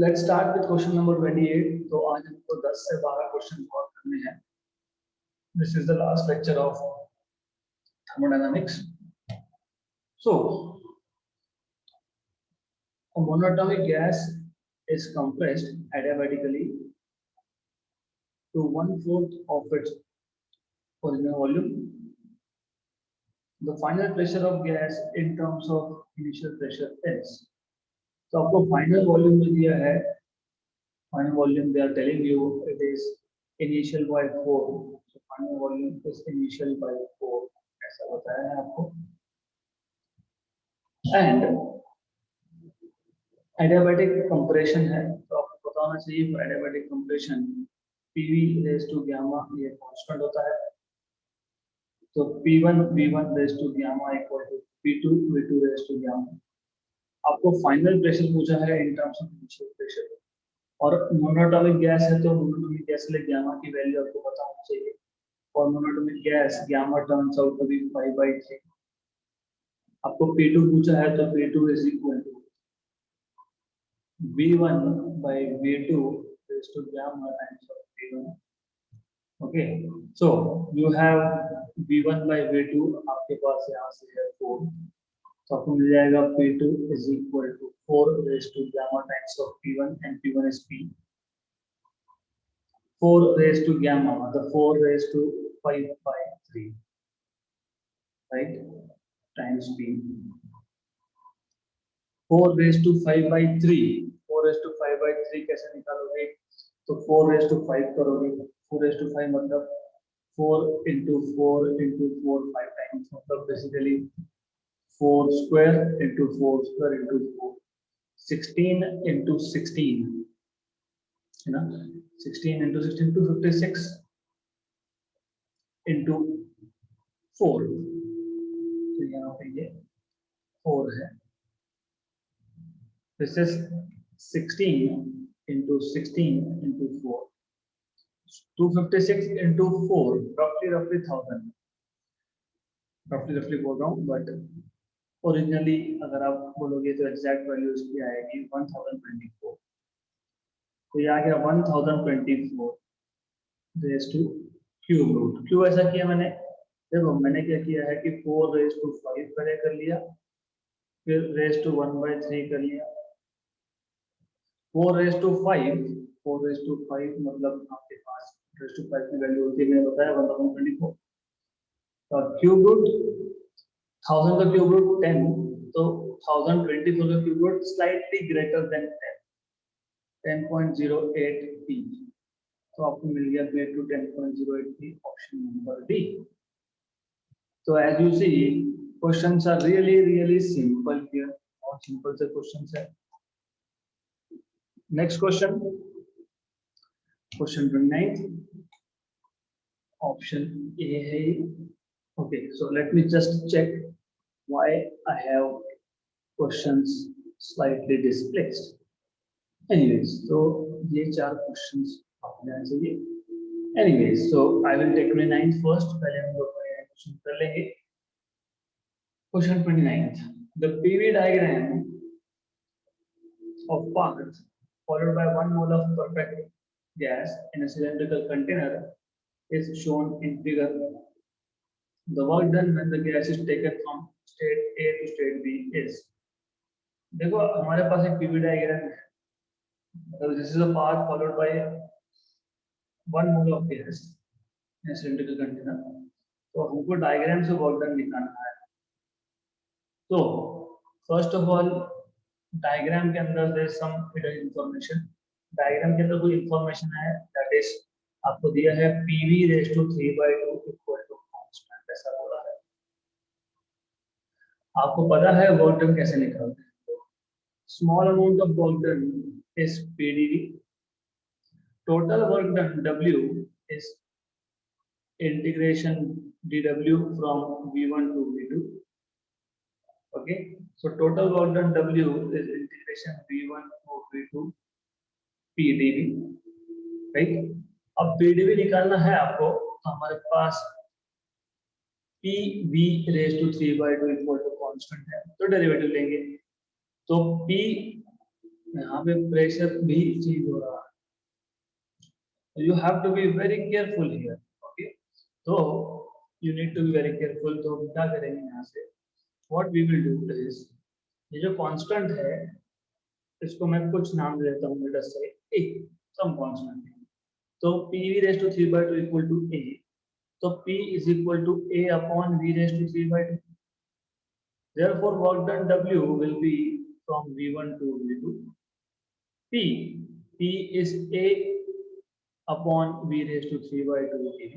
Let's start with question number 28। तो आज हमको 10 से 12 क्वेश्चन सॉल्व करने हैं। This is the last lecture of thermodynamics. So, a monatomic gas is compressed adiabatically to 1/4 of its original volume. The final pressure of gas in terms of initial pressure is. तो आपको final volume जो दिया है, final volume they are telling you it is initial by 4, so final volume is initial by 4 ऐसा बताया है आपको। And adiabatic compression है, तो आपको पता होना चाहिए adiabatic compression PV raise to gamma ये कांस्टेंट होता है, तो P1 V1 raise to gamma equal to P2 V2 raise to gamma. आपको फाइनल प्रेशर पूछा है in terms of initial pressure, और मोनोटॉमिक गैस है तो मोनोटॉमिक गैस के लिए गामा की वैल्यू आपको पता होनी चाहिए, और monatomic gas gamma turns out to be 5/3। आपको P2 पूछा है तो P2 is equal to V1 by V2 raised to gamma times of P1. Okay, so you have V1 by V2, आपके पास यहाँ से है 4, तो आपको मिल जाएगा P2 is equal to 4 raised to gamma times of P1, and P1 is P. 4 raised to gamma, the 4 raised to 5/3, right, times P. 4 raised to 5/3, 4 raised to 5/3 कैसे निकालोगे? तो 4 raised to 5 करोगे, 4 raised to 5 मतलब 4 into 4 into 4 5 times, मतलब basically 4 square into 4 square into 4, 16 into 16 है ना, 16 into 16 to 56 into 4, तो यहाँ पे ये 4 है। This is 16 into 16 into 4, 256 into 4, roughly 1000, roughly बोल रहा हूँ, but ओरिजिनली अगर आप बोलोगे तो एग्जैक्ट वैल्यू इसकी आएगी 1024, तो ये आ गया 1024 रेज टू क्यूब रूट। क्यों ऐसा किया मैंने? देखो मैंने क्या किया है कि 4 रेज टू 5 पहले कर लिया, फिर रेज टू 1/3 कर लिया, 4 रेज टू 5, 4 रेज टू 5 मतलब आपके पास रेज टू 5 की वैल्यू होती है, मैंने बताया 1024, और क्यूब रूट 1000 का क्यूब रूट 10, तो 1024 का cube root slightly greater than 10.08 p, तो आपको मिल गया P to 10.08 p, option number D. तो as you see questions are really simple here, और सिंपल से क्वेश्चंस है। Next question, question 29, option A है। Okay, so let me just check why I have questions slightly displaced. Anyways, तो ये 4 questions आपने answer चाहिए। Anyways, so I will take 29 first, पहले हम लोग क्वेश्चन कर लेंगे। Question 29, the PV diagram of path followed by 1 mole of perfect gas in a cylindrical container is shown in figure. The work done when the gas is taken from state A to state B is. देखो हमारे पास एक PV diagram है, मतलब this is a path followed by 1 mole of gas in a cylindrical container, तो हमको diagram से work done निकालना है। तो फर्स्ट ऑफ ऑल डायग्राम के अंदर there some hidden information, diagram के अंदर कोई इंफॉर्मेशन है, दैट इज आपको दिया है PV raise to 3/2 equal to constant, ऐसा बोला है। आपको पता है वर्क डन कैसे निकालते हैं? Small amount of work done is PdV, total work done W is integration dW from V1 to V2। Okay, so total work done W is integration V1 to V2 PdV, right? अब PdV निकालना है आपको, तो हमारे पास PV raised to 3/2 equal to constant है, तो derivative लेंगे। तो P यहाँ पे प्रेशर भी चेंज हो रहा है। You have to be very careful here. Okay, तो you need to be very careful. तो हम क्या करेंगे यहाँ से, what we will do is, ये जो कांस्टेंट है इसको मैं कुछ नाम दे देता हूँ, लेट अस से ए, सम कांस्टेंट। तो p v raised to 3 by 2 equal to a, तो p is equal to a upon v raised to 3 by 2. Therefore work done w will be from v1 to v2. p is a upon v raised to 3 by 2 a.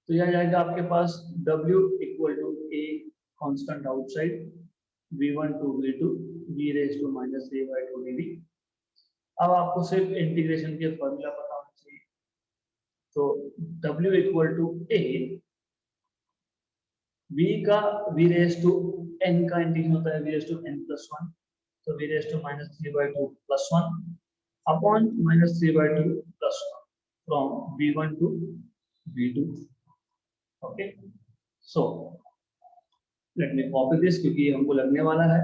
तो यह जाएगा आपके पास w equal to a constant outside v1 to v2 v raised to minus 3 by 2 dv. अब आपको सिर्फ integration के formula पता होना चाहिए। तो w equal to a, v का v रेज टू n का इंटीग्रेशन होता है v raise to n plus 1, तो v raise to minus 3 by 2 plus 1 upon minus 3 by 2 plus 1 from v1 to v2। Okay, so let me copy this क्योंकि हमको लगने वाला है।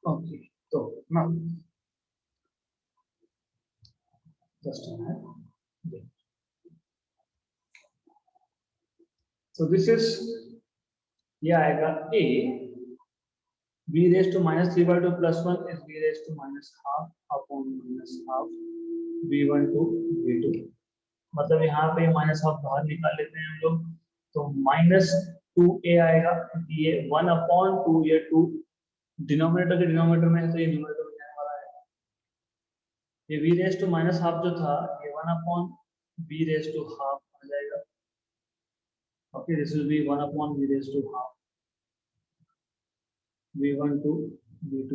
ओके, तो now just a minute. So this is, ये आएगा a v raised to minus 3 by 2 plus 1 is v raised to minus half upon minus half v1 to v2। मतलब यहाँ पे माइनस हाफ बाहर निकाल लेते हैं हम लोग, तो माइनस 2a आएगा क्योंकि ये 1 अपॉन 2, ये 2 डिनोमिनेटर के डिनोमिनेटर में है तो ये न्यूमरेटर में जाने वाला है। ये v raise to minus half जो था ये 1 upon v raise to half आ जाएगा। Okay, this will be 1 upon v raise to half v1 to v2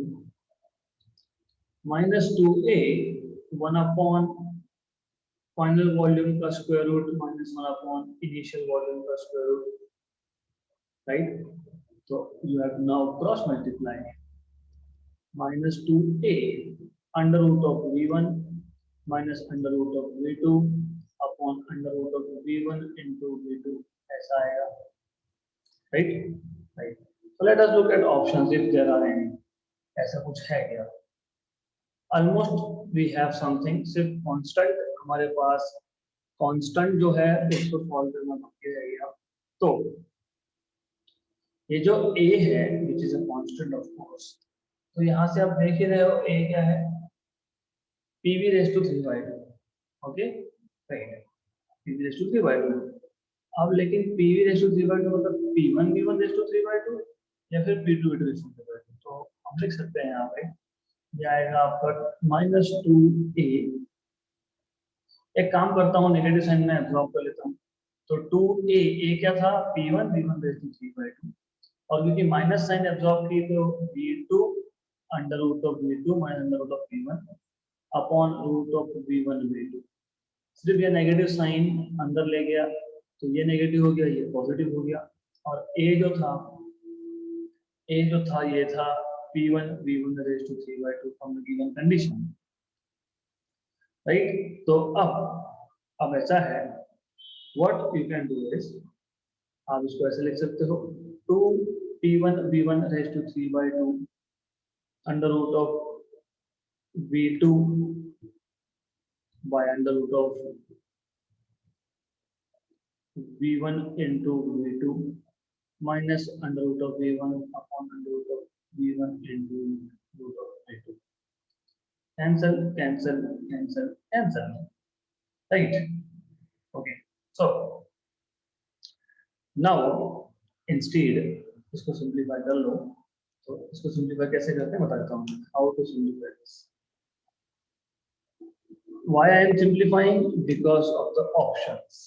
minus 2a 1 upon final volume का square root minus 1 upon initial volume का square root, right. तो you have now cross multiply minus 2a under root of v1 minus under root of v2 upon under root of v1 into v2, ऐसा आएगा, right right. So let us look at options if there are any. ऐसा कुछ है क्या? Almost we have something, सिर्फ constant हमारे पास, constant जो है उसको सॉल्व करना बाकी रह गया। तो ये जो a है which is a constant of course, तो यहाँ से आप देख ही रहे हो a क्या है, pv raise to 3 by 2। Okay, right, pv raise to 3 by 2। अब लेकिन pv रेज टू 3 by 2 मतलब p1 v1 raise to 3 by 2 या फिर p2 v2 raise to 3 by 2। तो हम लिख सकते हैं यहाँ पे ये आएगा आपका माइनस 2a। एक काम करता हूँ, नेगेटिव साइन में एब्जॉर्ब कर लेता हूँ, तो 2a, a क्या था p1 v1 raise to 3 by 2, और क्योंकि माइनस साइन एब्जॉर्ब की तो v2 under root of v2 minus under root of v1 upon root of v1 v2। सिर्फ ये नेगेटिव साइन अंदर ले गया तो ये नेगेटिव हो गया, ये पॉजिटिव हो गया, और a जो था ये था p1 v1 raise to 3 by 2 from the given condition, right. तो अब ऐसा है, what you can do is, आप इसको ऐसे लिख सकते हो 2 p1 v1 raise to 3 by 2 under root of v2 by under root of v1 into v2 minus under root of v1 upon under root of v1 into root of v2। cancel cancel cancel cancel, right? Okay, so now instead इसको simplify कर लो। तो इसको simplify कैसे करते हैं बताता हूँ, how to simplify this। why I am simplifying? because of the options।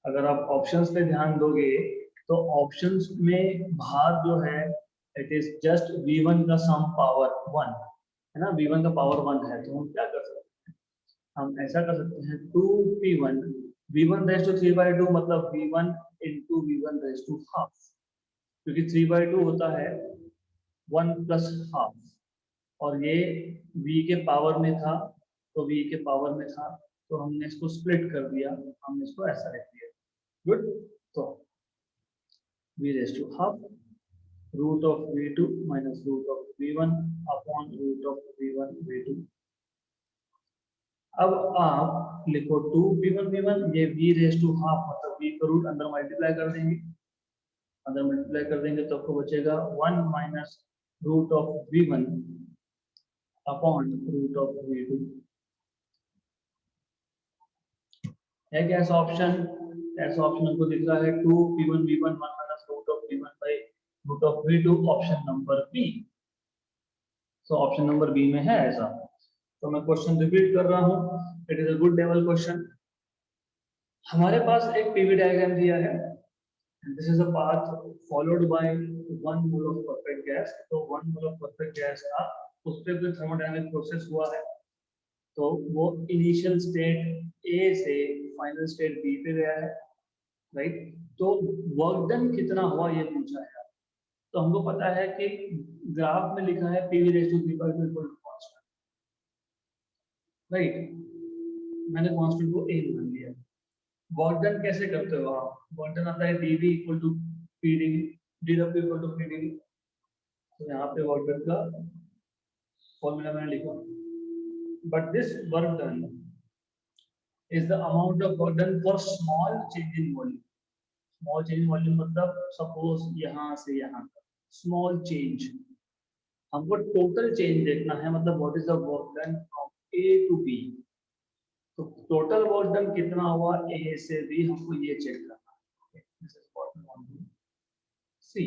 अगर आप ऑप्शंस पे ध्यान दोगे तो ऑप्शंस में बाहर जो है इट इज जस्ट v1 का सम पावर 1 है ना, v1 का पावर 1 है, तो हम क्या कर सकते हैं, हम ऐसा कर सकते हैं 2p1 v1 raise to 3 by 2 मतलब v1 into v1 raise to half, क्योंकि 3 by 2 होता है 1 प्लस हाफ, और ये v के पावर में था तो v के पावर में था तो हमने इसको स्प्लिट कर दिया, हमने इसको ऐसा लिख दिया। गुड, तो v raise to half root of v2 minus root of v1 upon root of v1 v2। अब आप लिखो 2v1 v1, ये v रेज टू हाफ मतलब v का रूट अंदर मल्टीप्लाई कर देंगे, तो आपको बचेगा 1 minus root of v1 upon root of v2। है क्या ऐसा ऑप्शन? ऐसा ऑप्शन हमको दिख रहा है 2p1 v1 1 minus root of v1 by root of v2, option number B. So option number B में है ऐसा। तो मैं क्वेश्चन रिपीट कर रहा हूँ, it is a good level question. हमारे पास एक पीवी डायग्राम दिया है, this is a path followed by 1 mole of perfect gas. तो 1 मोल ऑफ परफेक्ट गैस था, उस पे कोई थर्मोडायनामिक प्रोसेस हुआ है, तो वो इनिशियल स्टेट ए से फाइनल स्टेट बी पे गया है, राइट। तो वर्क डन कितना हुआ ये पूछा है। तो हमको पता है कि ग्राफ में लिखा है PV raise to 3/2 equal to constant, right. मैंने कांस्टेंट को ए मान लिया। वर्क डन कैसे करते हो आप? वर्क डन आता है dv equal to pdv, dw equal to pdv। तो यहाँ पे वर्क डन का फॉर्मूला मैंने लिखा, but this work done is the amount of work done for small change in volume। Small change volume मतलब suppose यहाँ से यहाँ तक स्मॉल चेंज। हमको टोटल चेंज देखना है, मतलब what is the work done from A to B. तो टोटल वर्क डन कितना हुआ ए से बी, हमको ये चेक करना है। This is what we want to see.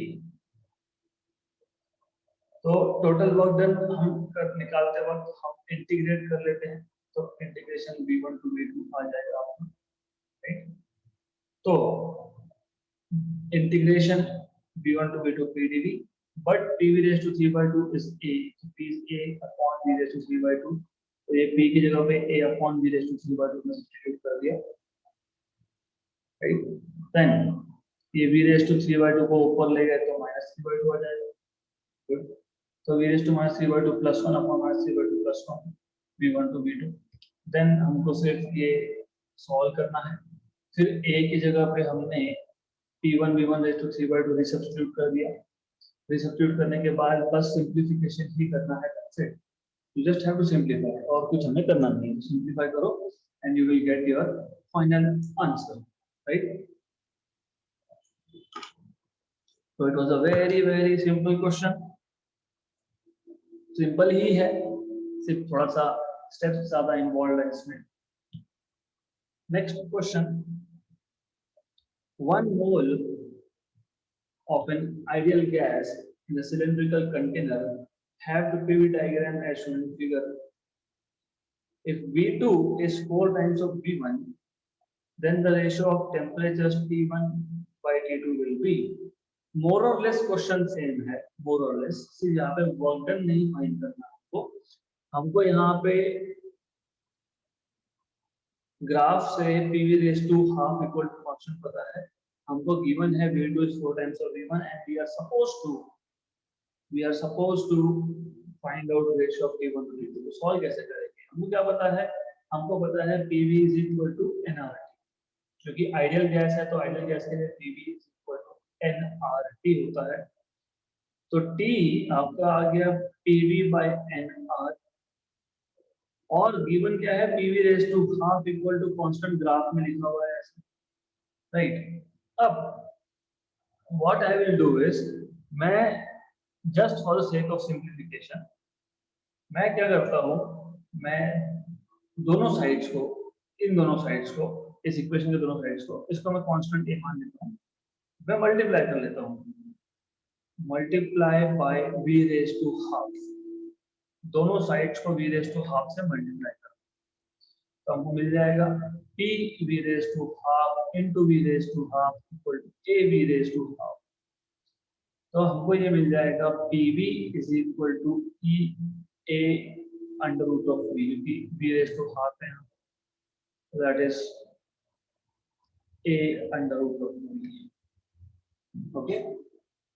तो टोटल वर्क डन हम निकालते वक्त हम इंटीग्रेट कर लेते हैं, तो इंटीग्रेशन v1 टू v2 आ जाएगा आपको, राइट। तो integration v1 to v2 pdv, but pv raised to 3/2 is a, so p is a upon v raised to 3/2। तो ये p की जगह पे a upon v raised to 3/2 में सब्स्टिट्यूट कर दिया, राइट। देन ये v raised to 3/2 को ऊपर ले गए तो -3/2 आ जाएगा, गुड। तो v raised to -3/2 + 1 upon -3/2 + 1 v1 to v2। Then हमको सिर्फ ये सॉल्व करना है। फिर a की जगह पे हमने p1 v1 raised to 3/2 resubstitute कर दिया। रिसब्स्टिट्यूट करने के बाद बस सिंपलीफिकेशन ही करना है, that's it. You just have to simplify, और कुछ हमें करना नहीं है। सिंपलीफाई करो and you will get your final answer, right. तो it was a very very simple question, simple ही है, सिर्फ थोड़ा सा स्टेप्स ज्यादा इन्वॉल्व है इसमें। Next question, 1 mole of an ideal gas in a cylindrical container have the PV diagram as shown in figure. If V2 is 4 times of V1, then the ratio of temperatures T1 by T2 will be। more or less question same है, more or less, सिर्फ यहाँ पे work done नहीं find करना हमको यहाँ पे graph से PV raise to half equal to constant पता है, हमको गिवन है V2 is 4 times of V1 and we are supposed to find out ratio of T1 to T2। तो सॉल्व कैसे करेंगे? हमको क्या पता है? हमको पता है PV is equal to nRT, क्योंकि आइडियल गैस है तो आइडियल गैस के लिए PV is equal to nRT होता है। तो T आपका आ गया PV by nR, और गिवन क्या है? PV raise to half equal to constant, graph में लिखा हुआ है ऐसे, राइट। अब what I will do is, मैं just for the sake of simplification मैं क्या करता हूँ, मैं दोनों साइड्स को, इन दोनों साइड्स को, इस इक्वेशन के दोनों साइड्स को, इसको मैं कांस्टेंट a मान लेता हूँ, मैं मल्टीप्लाई कर लेता हूँ, multiply by v raise to half. दोनों साइड्स को v रेज़ टू हाफ से मल्टीप्लाई कर, तो हमको मिल जाएगा p v raise to half into v raise to half equal to a v raise to half. तो हमको ये मिल जाएगा pv is equal to e a under root of v, क्योंकि v रेज़ टू हाफ है, that is a under root of v, okay,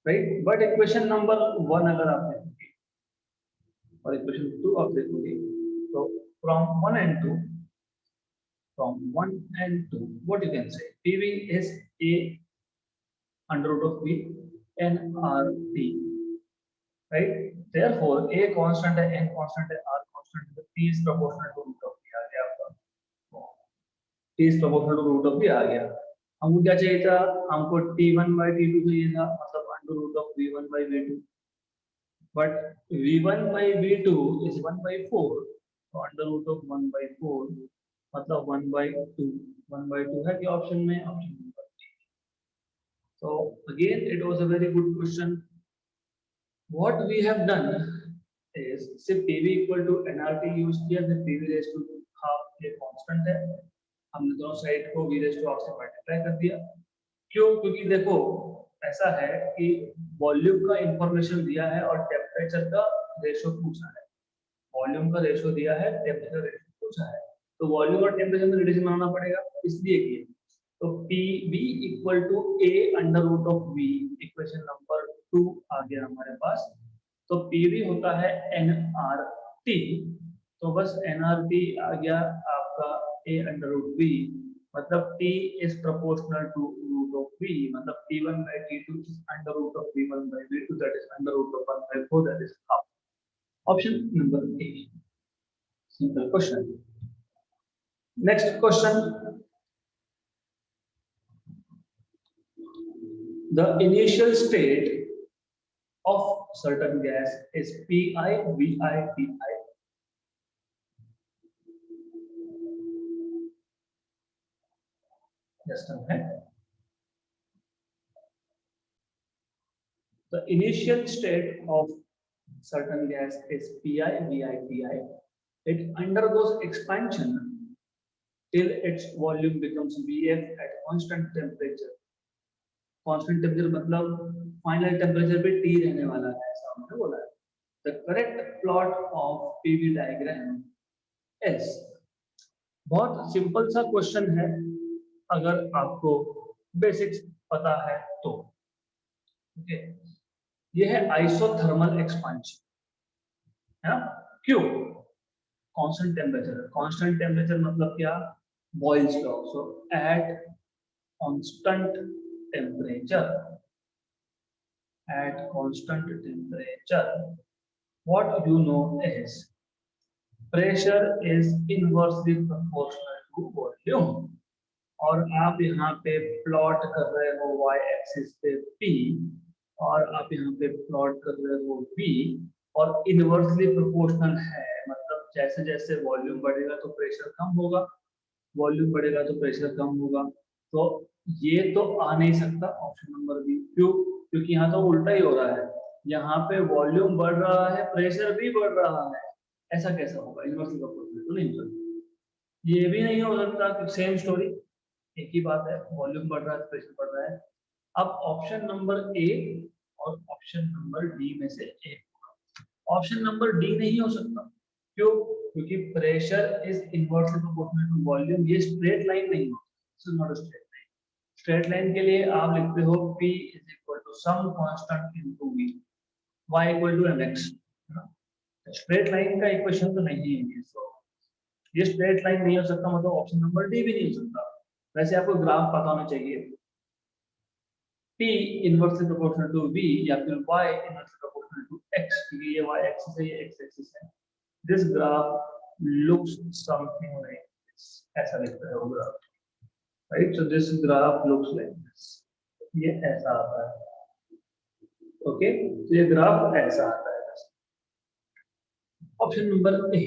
right. But equation number 1 अगर आप देखोगे और इक्वेशन 2 आप देखोगे, तो from 1 and 2, what you can say, pv is a under root of v, nRT, right? Therefore, A constant है, N constant है, R constant है, T is proportional to root of V आ गया आपका। T is proportional to root of V आ गया। हमको क्या चाहिए था? हमको T1 by T2 चाहिए था, मतलब under root of V1 by V2। But V1 by V2 is 1 by 4, so under root of 1 by 4 मतलब 1 by 2, 1 by 2 है कि ऑप्शन में? Option number D। So again it was a very good question. What we have done is सिर्फ PV equal to nRT use किया, फिर PV raised to half ये constant है, हमने दोनों साइड को V raised to half से multiply कर दिया। क्यों? क्योंकि देखो ऐसा है कि वॉल्यूम का इंफॉर्मेशन दिया है और टेम्परेचर का रेशो पूछा है। वॉल्यूम का रेशो दिया है, टेम्परेचर रेशो पूछा है, तो वॉल्यूम और टेम्परेचर में रिलेशन बनाना पड़ेगा, इसलिए किए। तो PV equal to A under root of V, equation number 2 आ गया हमारे पास। तो PV होता है nRT, तो बस nRT आ गया आपका A अंडर रूट V, मतलब T is proportional to root of V, मतलब T1 by T2 is under root of V1 by V2, that is under root of 1 by 4, that is half. Option number A. Simple question. Next question. The initial state of certain gas is Pi, Vi, Ti. Just a minute. The initial state of certain gas is Pi, Vi, Ti. It undergoes expansion till its volume becomes Vf at constant temperature. Constant temperature मतलब final temperature पे T रहने वाला है, ऐसा हमने बोला है। The correct plot of PV diagram is, बहुत सिंपल सा क्वेश्चन है अगर आपको बेसिक्स पता है तो। ओके, ये है आइसोथर्मल एक्सपांशन, है ना? क्यों? कांस्टेंट टेम्परेचर, कांस्टेंट टेम्परेचर मतलब क्या? Boyle's law. So at constant temperature, at constant temperature, what you know is pressure is inversely proportional to volume। और आप यहाँ पे प्लॉट कर रहे हो y एक्सिस पे P, और आप यहाँ पे प्लॉट कर रहे हो V, और इनवर्सली प्रोपोर्शनल है, मतलब जैसे जैसे वॉल्यूम बढ़ेगा तो प्रेशर कम होगा, वॉल्यूम बढ़ेगा तो प्रेशर कम होगा। तो ये तो आ नहीं सकता ऑप्शन नंबर बी। क्यों? क्योंकि यहाँ तो उल्टा ही हो रहा है, यहाँ पे वॉल्यूम बढ़ रहा है, प्रेशर भी बढ़ रहा है, ऐसा कैसा होगा? इनवर्सली प्रोपोर्शनल तो नहीं हो सकता। ये भी नहीं हो सकता, सेम स्टोरी, एक ही बात है, वॉल्यूम बढ़ रहा है, प्रेशर बढ़ रहा है। अब ऑप्शन नंबर ए और ऑप्शन नंबर डी में से एक होगा। ऑप्शन नंबर डी नहीं हो सकता। क्यों? क्योंकि pressure is inversely proportional to volume, ये स्ट्रेट लाइन नहीं है, this is not a straight line. Straight line के लिए आप लिखते हो P is equal to some constant into V, y equal to mx, है ना? स्ट्रेट लाइन का इक्वेशन तो नहीं है ये, सो ये स्ट्रेट लाइन नहीं हो सकता, मतलब ऑप्शन नंबर डी भी नहीं हो सकता। वैसे आपको ग्राफ पता होना चाहिए, T inversely proportional to V या फिर y inversely proportional to x, क्योंकि ये y एक्सिस है, ये x एक्सिस है। This graph looks something like this, ऐसा दिखता है वो graph, right? So this graph looks like this, ये ऐसा आता है। ओके, तो ये ग्राफ ऐसा आता है। Option number A.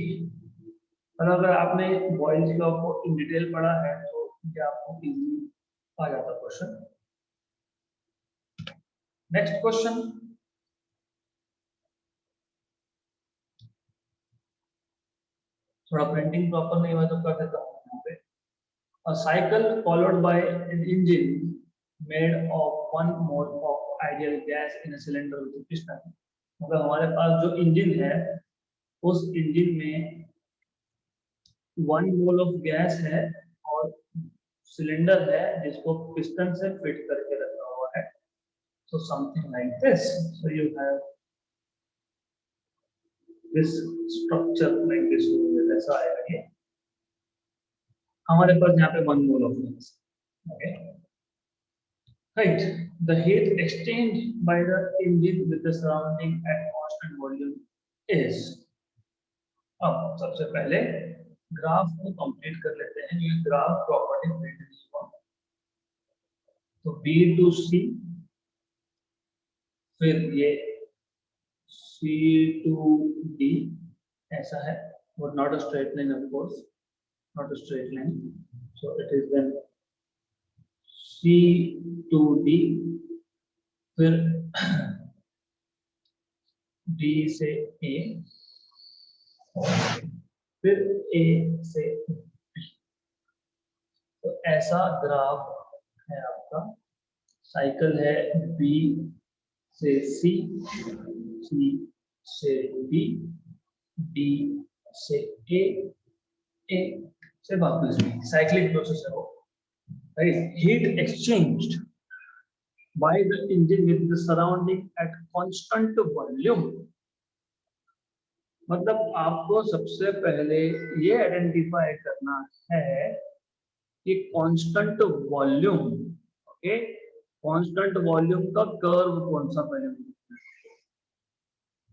और अगर आपने बॉयल्स लॉ को इन डिटेल पढ़ा है तो ये आपको इजीली आ जाता क्वेश्चन। नेक्स्ट क्वेश्चन, थोड़ा प्रिंटिंग प्रॉपर नहीं हुआ तो कर देता हूँ यहाँ पे। A cycle followed by an engine made of 1 mole of ideal gas in a cylinder with a piston। मतलब हमारे पास जो इंजन है, उस इंजन में 1 मोल ऑफ गैस है और सिलेंडर है जिसको पिस्टन से फिट करके रखा हुआ है। So something like this. So you have this structure like this, ऐसा आएगा ये। हमारे पास यहाँ पे 1 mole of gas, okay. right? The heat exchanged by the engine with the surrounding at constant volume is. अब सबसे पहले ग्राफ को कंप्लीट कर लेते हैं। ये ग्राफ प्रॉपर्टी मेंटेनेंस का, तो B टू C, फिर ये C टू D ऐसा है, but not a straight line of course, not a straight line, so it is then C to D, फिर D से A, फिर A से B। तो ऐसा ग्राफ है आपका। साइकिल है B से C, C से D, D से A, A से वापस B। साइक्लिक प्रोसेस है वो, right? Heat exchanged by the engine with the surrounding at constant volume। मतलब आपको सबसे पहले ये आइडेंटिफाई करना है कि constant volume, okay, constant volume का कर्व कौन सा पहले?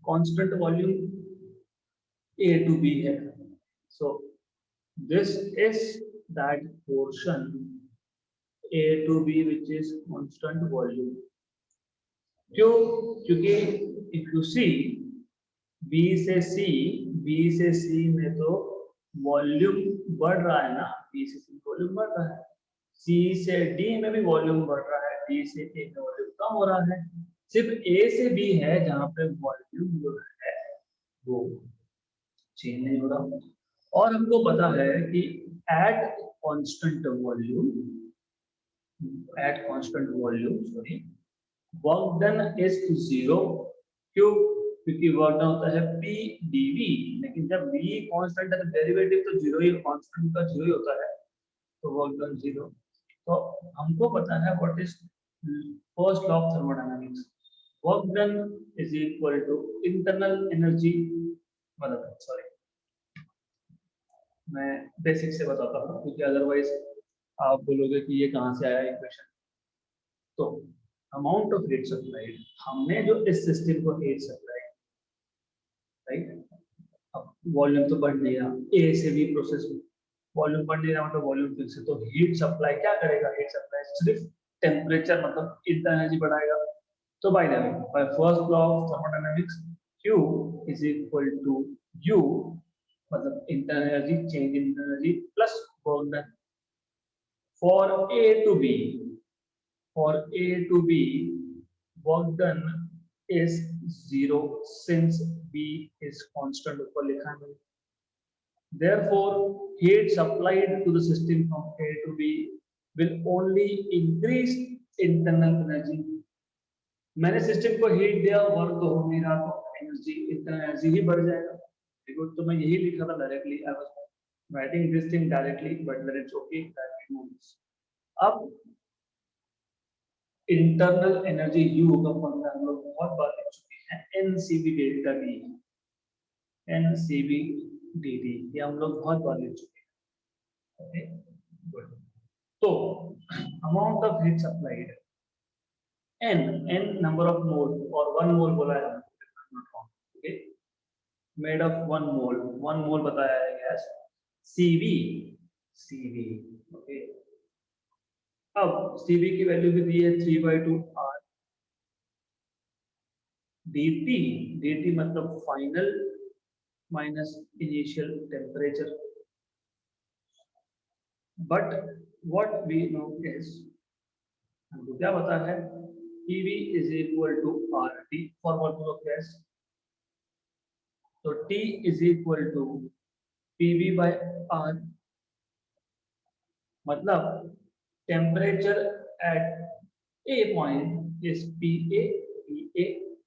Constant volume A to B है, so this is that portion A to B which is constant volume। क्यों? क्योंकि if you see B से C में तो वॉल्यूम बढ़ रहा है ना, B से C वॉल्यूम बढ़ रहा है, C से D में भी वॉल्यूम बढ़ रहा है, D से A में वॉल्यूम कम हो रहा है। सिर्फ A से B है जहां पे वॉल्यूम जो है वो चेंज नहीं हो रहा। और हमको पता है कि at constant volume, sorry, work done is zero. क्यों? क्योंकि वर्क डन होता है P dV, लेकिन जब V कांस्टेंट है तो डेरिवेटिव तो जीरो ही, कांस्टेंट का जीरो ही होता है, तो वर्क डन जीरो। तो हमको पता है what is first law of thermodynamics, work done is equal to internal energy, मतलब सॉरी मैं बेसिक से बताता हूँ क्योंकि अदरवाइज आप बोलोगे कि ये कहाँ से आया इक्वेशन। तो अमाउंट ऑफ हीट सप्लाइड, हमने जो इस सिस्टम को हीट सप्लाई, राइट, अब वॉल्यूम तो बढ़ नहीं रहा, ए से बी प्रोसेस में वॉल्यूम बढ़ नहीं रहा, मतलब वॉल्यूम फिक्स है, तो हीट सप्लाई क्या करेगा? हीट सप्लाई सिर्फ टेम्परेचर, मतलब इतना एनर्जी बढ़ाएगा। तो by the way, by first law of thermodynamics, Q is equal to U, मतलब internal energy, change in energy plus work done. For A to B, for A to B, work done is zero since B is constant, ऊपर लिखा है। Therefore, heat supplied to the system from A to B will only increase internal energy। मैंने system को heat दिया, work तो हो नहीं रहा, तो एनर्जी, इंटरनल एनर्जी ही बढ़ जाएगा। देखो, तो मैं यही लिखा था directly, I was writing this thing directly, but let it's okay that we know this. अब इंटरनल एनर्जी यू का फॉर्मूला हम लोग बहुत बार लिख चुके हैं, NCV delta T, NCV T ये हम लोग बहुत बार लिख चुके हैं। Okay, good. तो amount of heat supplied, N number of mole, और 1 मोल बोला है, ओके, मेड ऑफ 1 मोल बताया है गैस, सीवी, ओके। अब सीवी की वैल्यू भी दी है 3/2 R dt मतलब final minus initial temperature. But what we know is, हमको क्या पता है, PV is equal to RT for molecule of gas. तो T is equal to PV by R, मतलब temperature at A point is PA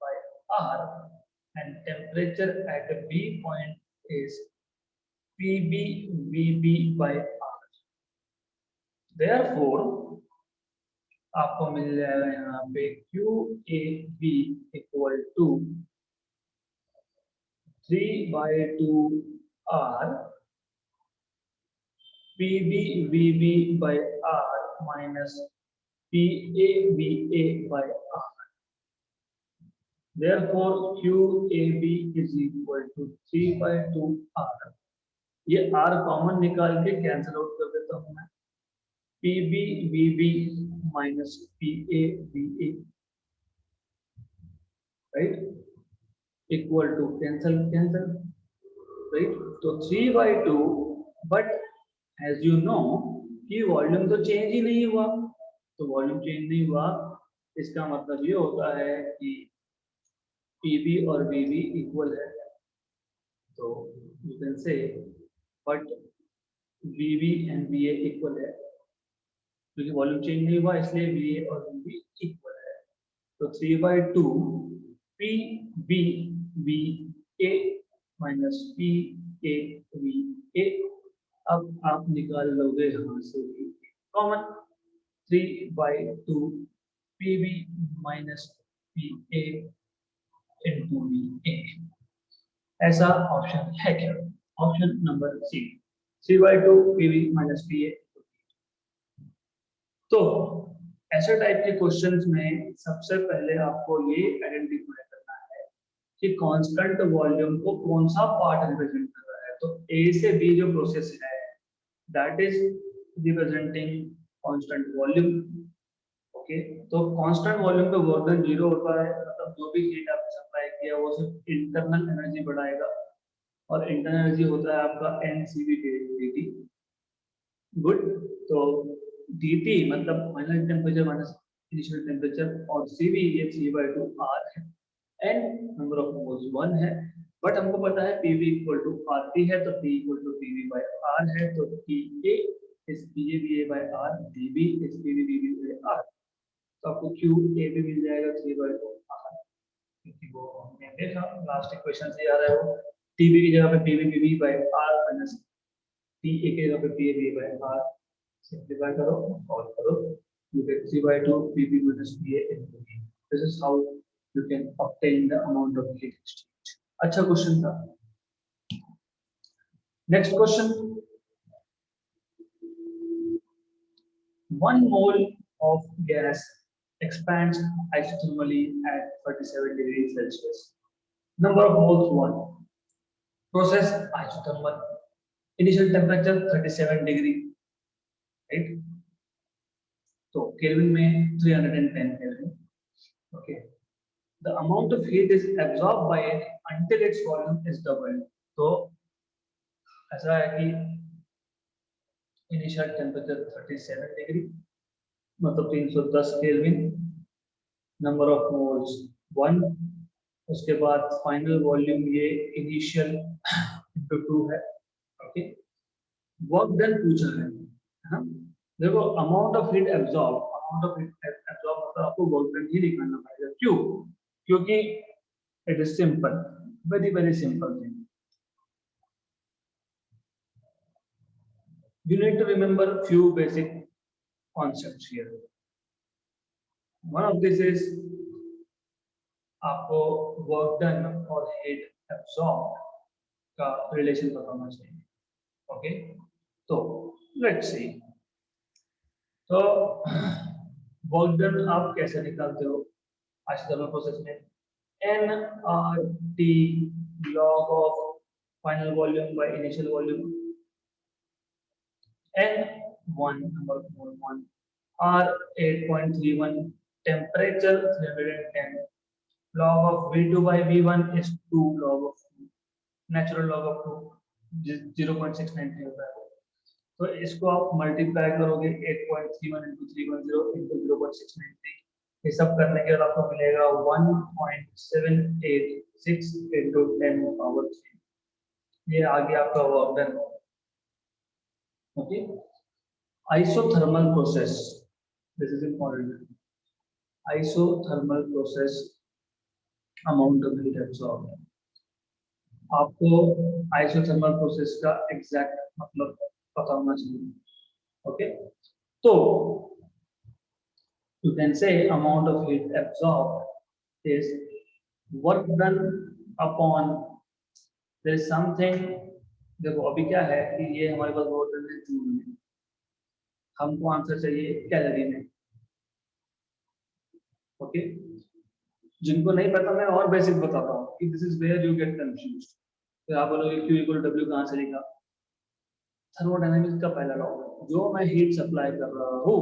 by R and temperature at B point is PB by R। Therefore, आपको मिल जाएगा यहाँ पे QAB equal to 3/2 R PB by R minus PAVA by R. Therefore QAB is equal to 3 by 2 R. ये R common निकाल के cancel out कर देता हूं मैं। PBVB minus PAVA, right, equal to cancel, right? तो 3 by 2, but as you know कि volume तो चेंज ही नहीं हुआ, तो वॉल्यूम चेंज नहीं हुआ इसका मतलब ये होता है कि PB और VB इक्वल है, तो you can say but VB and VA equal है, क्योंकि वॉल्यूम चेंज नहीं हुआ इसलिए VA और VB इक्वल है। तो 3 by 2 PBVA minus PAVA, अब आप निकाल लोगे यहाँ से common, 3 by 2 PB minus PA into VA, ऐसा ऑप्शन है क्या? Option number C, 3 by 2 PB minus PA। तो ऐसे टाइप के क्वेश्चंस में सबसे पहले आपको ये आइडेंटिफाई करना है कि कांस्टेंट वॉल्यूम को कौन सा पार्ट रिप्रेजेंट कर रहा है। तो ए से बी जो प्रोसेस है that is representing constant volume. Okay, तो कांस्टेंट वॉल्यूम पे वर्क डन 0 होता है, मतलब जो भी हीट आपने सप्लाई किया वो सिर्फ इंटरनल एनर्जी बढ़ाएगा, और इंटरनल एनर्जी होता है आपका NCV dt। गुड, तो dt मतलब final temperature minus initial temperature, और CV ये 3 by 2 R है, n नंबर ऑफ मोल्स 1 है, बट हमको पता है PV इक्वल टू RT है, तो P equal to PV by R है, तो PA is PAVA by R, PB is PVVB by R, तो आपको QAB मिल जाएगा 3 by 2 R, क्योंकि वो हमने देखा लास्ट इक्वेशन से याद है, वो TB की जगह पे PVVB by R minus PA की जगह पे PAVA by R, सिंपलीफाई करो सॉल्व करो, you get 3 by 2 PB minus PA into V। This is how you can obtain the amount of heat exchange। अच्छा क्वेश्चन था। Next question, 1 mole of gas expands isothermally at 37 degrees Celsius. Number of moles 1, process isothermal, initial temperature 37 degree, right? तो kelvin में 310 kelvin. Okay, the amount of heat is absorbed by it until its volume is doubled। तो ऐसा है कि initial temperature 37 degree मतलब 310 kelvin, number of moles 1, उसके बाद final volume ये इनिशियल इनटू 2 है। ओके, वर्क डन पूछा है, हाँ देखो अमाउंट ऑफ हीट एब्जॉर्ब, मतलब आपको वर्क डन ही निकालना पड़ेगा। क्यों? क्योंकि it is simple, very very simple thing. You need to remember few basic concepts here. One of this is आपको वर्क डन और हीट एब्सॉर्ब का रिलेशन पता होना चाहिए। ओके, तो लेट्स सी, तो वर्क डन आप कैसे निकालते हो आइसोथर्मल प्रोसेस में? nRT log of final volume by initial volume, N1 number of mole 1, R 8.31, temperature 310, log of V2 by V1 is 2 log of 2, natural log of 2 0.693 होता है। तो इसको आप मल्टीप्लाई करोगे 8.31 into 310 into 0.693, ये सब करने के बाद आपको मिलेगा 1.786 into 10 power 3, ये आ गया आपका work done. Okay, isothermal process, this is important, isothermal process amount of heat absorbed। आपको isothermal process का एग्जैक्ट मतलब पता होना चाहिए। ओके, तो you can say amount of heat absorbed is work done upon, there is something, देखो अभी क्या है कि ये हमारे पास वर्क डन है जूल में, हमको आंसर चाहिए कैलोरी में। ओके, जिनको नहीं पता मैं और बेसिक बताता हूँ कि this is where you get confuse. फिर आप बोलोगे Q इक्वल W कहाँ से लिखा? थर्मोडायनेमिक्स का पहला लॉ, जो मैं हीट सप्लाई कर रहा हूँ,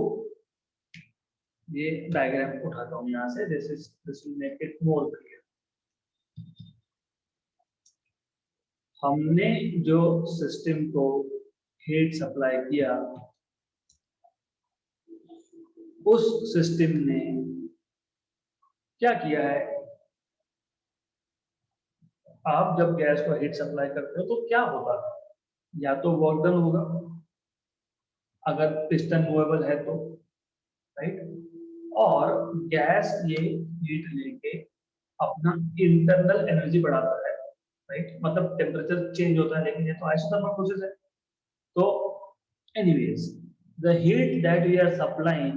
ये डायग्राम उठाता हूँ यहाँ से, this will make it more clear. हमने जो सिस्टम को हीट सप्लाई किया, उस सिस्टम ने क्या किया है? आप जब गैस को हीट सप्लाई करते हो तो क्या होगा? या तो वर्क डन होगा, अगर पिस्टन मूवेबल है तो, राइट, और गैस ये हीट लेके अपना इंटरनल एनर्जी बढ़ाता है, राइट, मतलब टेम्परेचर चेंज होता है, लेकिन ये तो आइसोथर्मल प्रोसेस है। तो anyways, the heat that we are supplying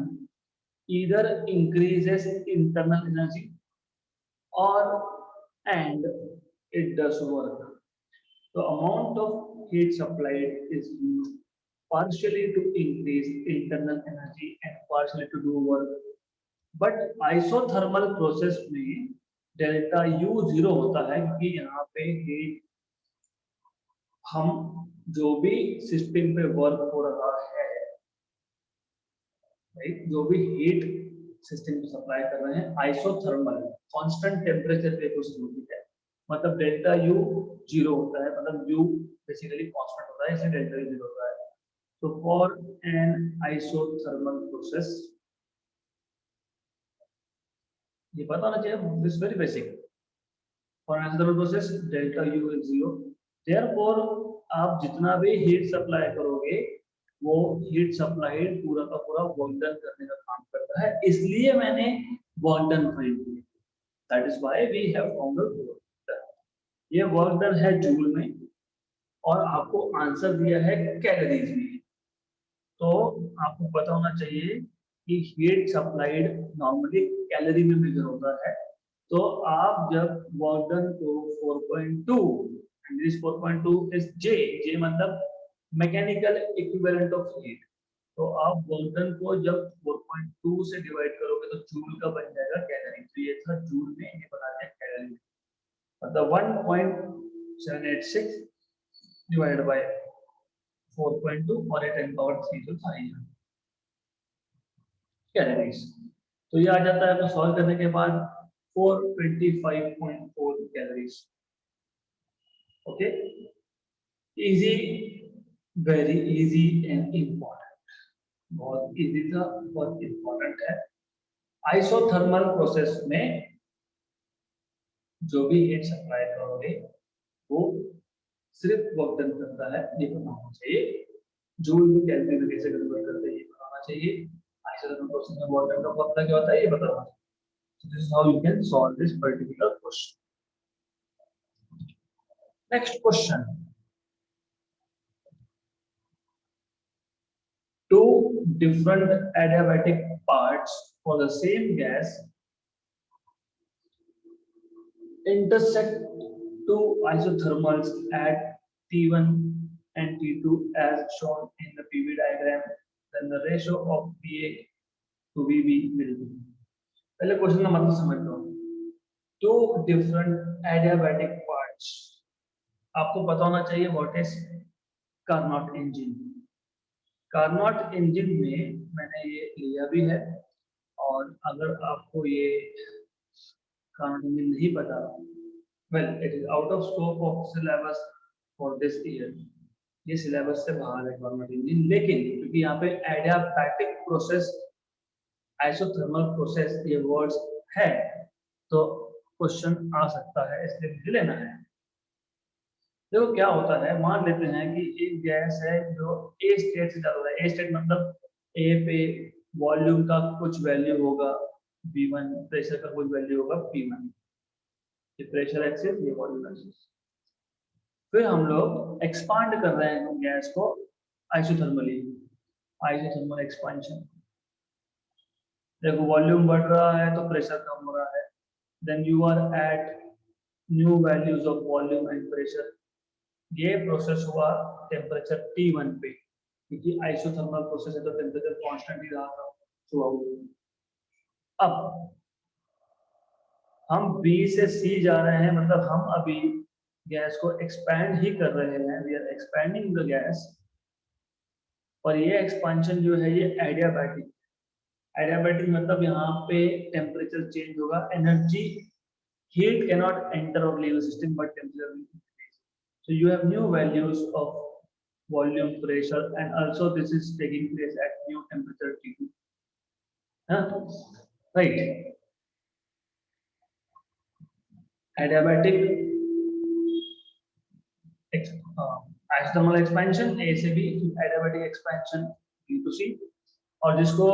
either increases internal energy or and it does work. The amount of heat supplied is used partially to increase internal energy and partially to do work. But isothermal process में delta U 0 होता है, क्योंकि यहाँ पे heat, हम जो भी system पे वर्क हो रहा है, राइट, जो भी हीट सिस्टम को सप्लाई कर रहे हैं, आइसोथर्मल कांस्टेंट टेम्परेचर पे प्रोसेस होती है, मतलब डेल्टा यू 0 होता है, मतलब यू बेसिकली कांस्टेंट होता है, इसलिए डेल्टा यू 0 होता है। तो फॉर एन आइसोथर्मल प्रोसेस, ये पता होना चाहिए, this very basic, for an isothermal process delta U is 0, therefore आप जितना भी हीट सप्लाई करोगे, वो हीट सप्लाई पूरा का पूरा वर्क डन करने का काम करता है, इसलिए मैंने वर्क डन फाइंड किया, that is why we have found work done. ये वर्क डन है जूल में, और आपको आंसर दिया है कैलोरीज में। तो आपको पता होना चाहिए कि हीट सप्लाइड नॉर्मली कैलोरी में मेजर होता है। तो आप जब वर्क डन को 4.2 एंड दिस 4.2 इज जे, जे मतलब मैकेनिकल इक्विवेलेंट ऑफ हीट, तो आप वर्क डन को जब 4.2 से डिवाइड करोगे तो जूल का बन जाएगा कैलोरी। तो ये था जूल में, ये बना दिया कैलोरी, मतलब 1.786 डिवाइडेड बाय 4.2 और 10 पावर 3 जो था ये कैलोरीज। तो ये आ जाता है, तो सॉल्व करने के बाद 425.4 calories. Okay, easy, very easy and important, बहुत इजी था, बहुत इम्पोर्टेंट है। आइसोथर्मल प्रोसेस में जो भी हीट सप्लाई करोगे वो सिर्फ वर्क डन करता है, ये पता होना चाहिए। जूल में कैलोरी में कैसे कन्वर्ट करते हैं ये पता होना चाहिए। आइसोथर्मल प्रोसेस में वर्क डन का फॉर्मूला क्या होता है ये पता होना चाहिए। So this is how you can solve this particular question. Next question. Two different adiabatic parts for the same gas intersect two isothermals at T1 and T2 as shown in the PV diagram. Then the ratio of PA to VB will be. पहले question का मतलब समझ लो। To different adiabatic parts, आपको पता होना चाहिए what is Carnot engine. Carnot engine में मैंने ये लिया भी है, और अगर आपको ये कार्नोट इंजन नहीं पता, well it is out of scope of syllabus for this year, ये सिलेबस से बाहर है कार्नोट इंजन, लेकिन क्योंकि यहाँ पे एडियाबैटिक प्रोसेस, आइसोथर्मल प्रोसेस ये वर्ड्स है, तो क्वेश्चन आ सकता है, इसलिए मुझे लेना है। देखो क्या होता है, मान लेते हैं कि एक गैस है जो ए स्टेट से चल रहा है। ए स्टेट मतलब ए पे वॉल्यूम का कुछ वैल्यू होगा V1, प्रेशर का कुछ वैल्यू होगा P1, ये प्रेशर एक्सिस, ये वॉल्यूम एक्सिस। फिर हम लोग एक्सपांड कर रहे हैं गैस को आइसोथर्मली, आइसोथर्मल एक्सपांशन। देखो वॉल्यूम बढ़ रहा है तो प्रेशर कम हो रहा है, then you are at new values of volume and pressure. ये प्रोसेस हुआ टेम्परेचर T1 पे, क्योंकि आइसोथर्मल प्रोसेस है तो टेम्परेचर कांस्टेंट ही रहा था थ्रू आउट। अब हम B से C जा रहे हैं, मतलब हम अभी गैस को एक्सपैंड ही कर रहे हैं, we are expanding the gas. और ये एक्सपांशन जो है ये एडियाबैटिक। एडियाबैटिक मतलब यहाँ पे टेम्परेचर चेंज होगा, energy heat cannot enter or leave the system but temperature will increase. So you have new values of volume, pressure, and also this is taking place at new temperature T2. Huh? Right. Adiabatic isothermal expansion A से B, adiabatic expansion B to C। और जिसको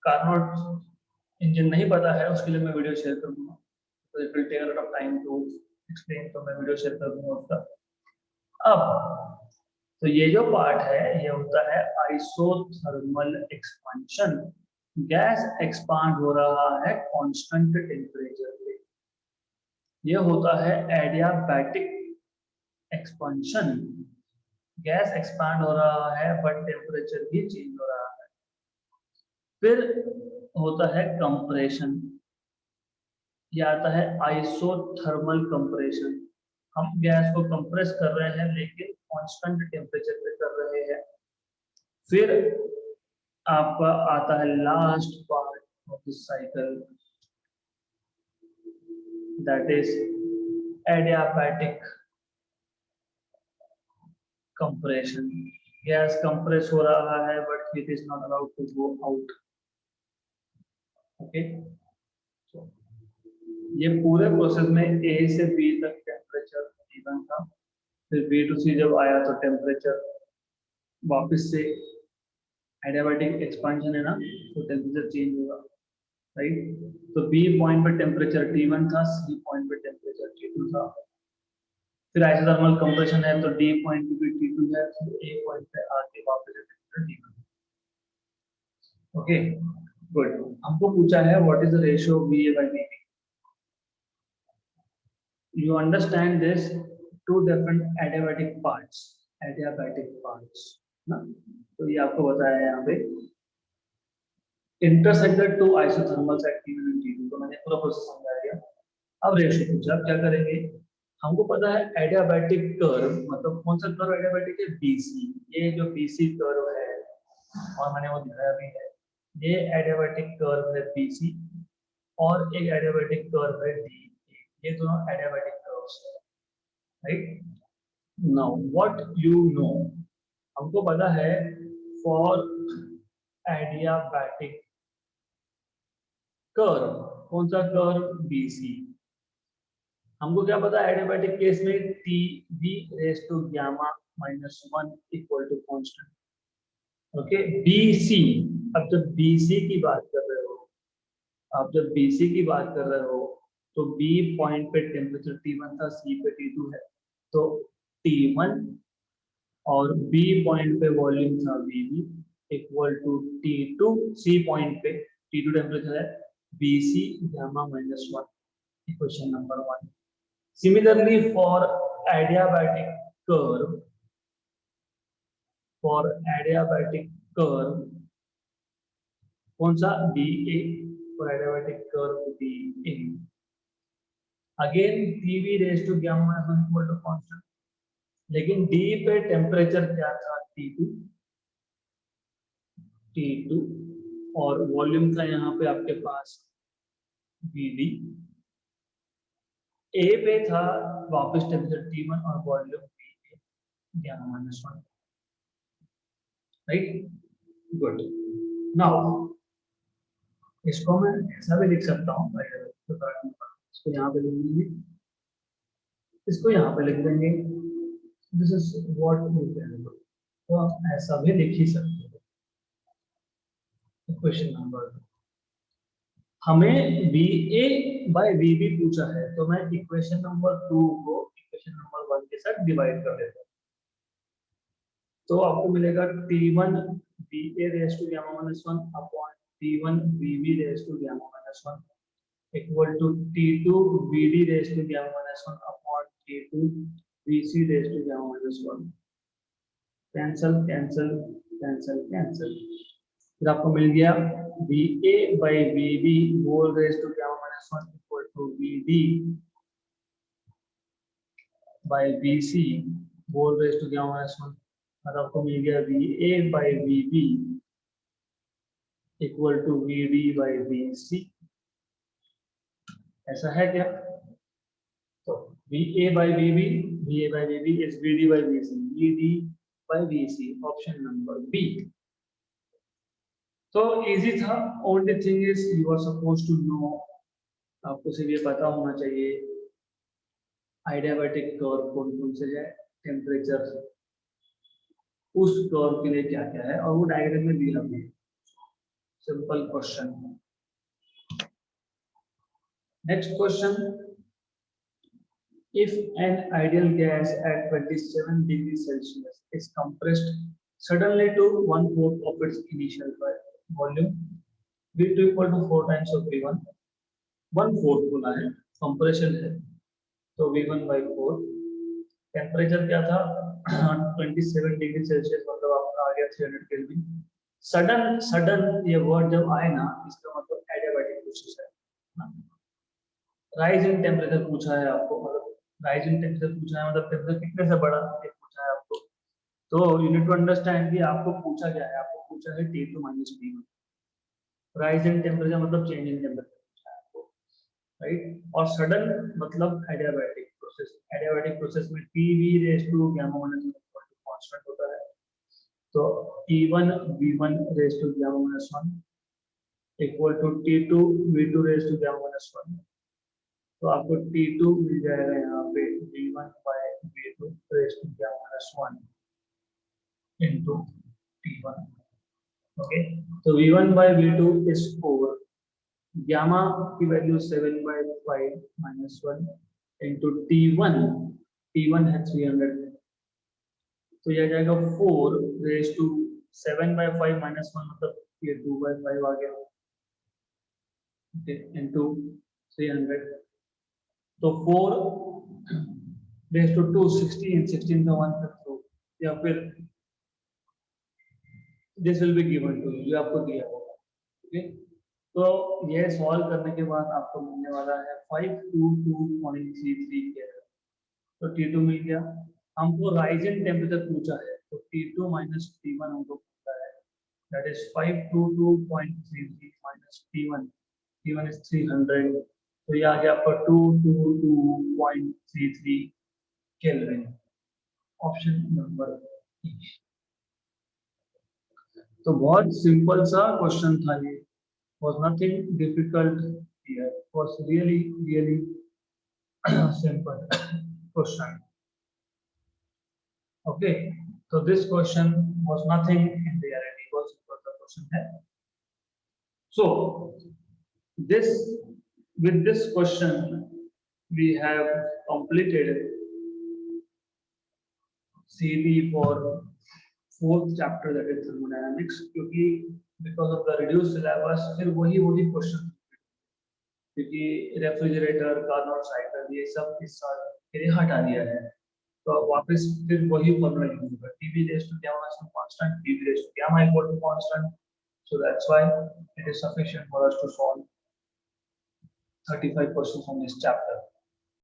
Carnot engine नहीं पता है उसके लिए मैं video share कर दूंगा, तो it will take a lot of time to explain, तो मैं वीडियो शेयर कर दूंगा उसका। अब तो ये जो पार्ट है ये होता है आइसोथर्मल एक्सपांशन। गैस एक्सपांड हो रहा है कांस्टेंट टेम्परेचर पे। ये होता है एडियाबैटिक एक्सपांशन। गैस एक्सपांड हो रहा है बट टेम्परेचर भी चेंज हो रहा है। फिर होता है कंप्रेशन, ये आता है आइसोथर्मल कंप्रेशन। हम गैस को कंप्रेस कर रहे हैं लेकिन कांस्टेंट टेम्परेचर पे कर रहे हैं। फिर आपका आता है last part of this cycle, that is adiabatic compression. Gas compress हो रहा है but heat is not allowed to go out. Okay, ये पूरे प्रोसेस में A से B तक टेम्परेचर इवन था, फिर B to C जब आया तो टेम्परेचर वापस से एडियाबैटिक एक्सपांशन है ना, तो टेम्परेचर चेंज होगा, राइट। तो B पॉइंट पे टेम्परेचर T1 था, C पॉइंट पे टेम्परेचर T2 था। फिर आइसोथर्मल कंप्रेशन है तो D पॉइंट पे भी T2 है, फिर A पॉइंट पे आके वापस टेम्परेचर T1। Okay good. हमको पूछा है what is the ratio VA by VB। You understand this two different adiabatic parts, ना, तो ये आपको बताया है यहाँ पे intersected two isothermals at T1 and T2, तो मैंने पूरा प्रोसेस समझा दिया। अब रेशियो पूछा, क्या करेंगे, हमको पता है एडियाबैटिक कर्व, मतलब कौन सा कर्व एडियाबैटिक है, BC। ये जो BC कर्व है और मैंने वो दिखाया भी है, ये एडियाबैटिक कर्व है BC और एक एडियाबैटिक कर्व है DA। ये दोनों एडियाबैटिक कर्व्स है, right. Now what you know, हमको पता है फॉर एडियाबैटिक कर्व, कौन सा कर्व, BC। हमको क्या पता है एडियाबैटिक केस में TV raise to gamma -1 equal to constant. Okay, BC। अब जब BC की बात कर रहे हो, आप जब BC की बात कर रहे हो तो B पॉइंट पे टेम्परेचर T1 था, C पे T2 है, तो T1 और B पॉइंट पे वॉल्यूम था VB equal to T2, C point पे T2 टेम्परेचर है, BC gamma -1, equation number 1। Similarly for adiabatic curve, कौन सा, BA, for adiabatic curve BA, again TV raised to gamma equal to constant, लेकिन D पे temperature क्या था, T2 और volume था यहाँ पे आपके पास VD। A पे था वापस टेम्परेचर T1 और volume VA gamma -1, right. Good. Now इसको मैं ऐसा भी लिख सकता हूँ, इसको यहाँ पे लिख देंगे, इसको यहाँ पे लिख देंगे, this is what we can do, तो आप ऐसा भी लिख ही सकते हो। इक्वेशन नंबर 2, हमें VA by VB पूछा है, तो मैं इक्वेशन नंबर 2 को इक्वेशन नंबर 1 के साथ डिवाइड कर देता हूँ, तो आपको मिलेगा T1 VA raised to gamma -1 upon T1 VB raised to gamma -1 equal to T2 VD raised to gamma -1 upon T2 VC raised to gamma -1। Cancel cancel cancel cancel, फिर आपको मिल गया VA by VB whole raised to gamma -1 equal to VD by VC 4 raised to gamma minus 1, और आपको मिल गया VA by VB equal to VD by VC। ऐसा है क्या? तो VA by VB is VD by VC, VD by VC, option number B. तो easy था। Only thing is you are suppose to know, आपको सिर्फ ये पता होना चाहिए आइडियाबैटिक कर्व कौन कौन से है, टेम्परेचर उस कर्व के लिए क्या क्या है, और वो डायग्राम में दिया हुआ है। Simple question. Next question, if an ideal gas at 27 degrees Celsius is compressed suddenly to 1/4 of its initial volume, V2 equal to 4 times of V1, 1/4 बोला है, compression है, तो V1 by 4, टेम्परेचर क्या था 27 डिग्री सेल्सियस, मतलब आपका आ गया 300 kelvin. Sudden ये वर्ड जब आए ना, इसका मतलब एडियाबैटिक प्रोसेस है। राइज इन टेम्परेचर पूछा है आपको, मतलब राइज इन टेम्परेचर पूछा है, मतलब टेम्परेचर कितने से बढ़ा ये पूछा है आपको। तो यू नीड टू अंडरस्टैंड कि आपको पूछा क्या है, आपको पूछा है T2 minus T1। Rise in temperature मतलब चेंज इन टेम्परेचर पूछा है आपको, राइट। और सडन मतलब एडियाबैटिक प्रोसेस। एडियाबैटिक प्रोसेस में Tv raise to gamma minus 1 constant होता है, तो T1 V1 raise to gamma minus 1 equal to T2 V2 raise to gamma minus 1। तो आपको T2 मिल जाएगा यहाँ पे V1 by V2 raised to gamma minus 1 into T1। Okay, तो V1 by V2 is 4, gamma की value 7 by 5 minus 1 into T1 है 300, तो यह जाएगा 4 raised to 7 by 5 minus 1, मतलब ये 2 by 5 आ गया, ओके, into 300। तो 4 रेज़ टू 2 16, 16 का 1 थ्रू, या फिर this will be given to you, आपको दिया होगा। ओके, तो ये सॉल्व करने के बाद आपको मिलने वाला है 522.33 के। तो T2 मिल गया। हमको राइज इन टेम्परेचर पूछा है, तो T2 minus T1 हमको पूछा है, that is 522.33 minus T1, T1 is 300, तो ये आ गया आपका 222.33 केल्विन, ऑप्शन नंबर E। तो बहुत सिंपल सा क्वेश्चन था ये, was nothing difficult here, was really simple question। Okay, so this question was nothing in reality, was simple the question है। So this, with this question we have completed CD for 4th chapter, that is thermodynamics, क्योंकि because of the reduced syllabus फिर वही question, क्योंकि refrigerator, Carnot cycle ये सब इस साल के लिए हटा दिया है, तो वापस फिर वही फॉर्मूला यूज होगा, Tb raised to gamma is constant, Tb raised to gamma equal to constant, so that's why it is sufficient for us to solve 35 questions from this chapter।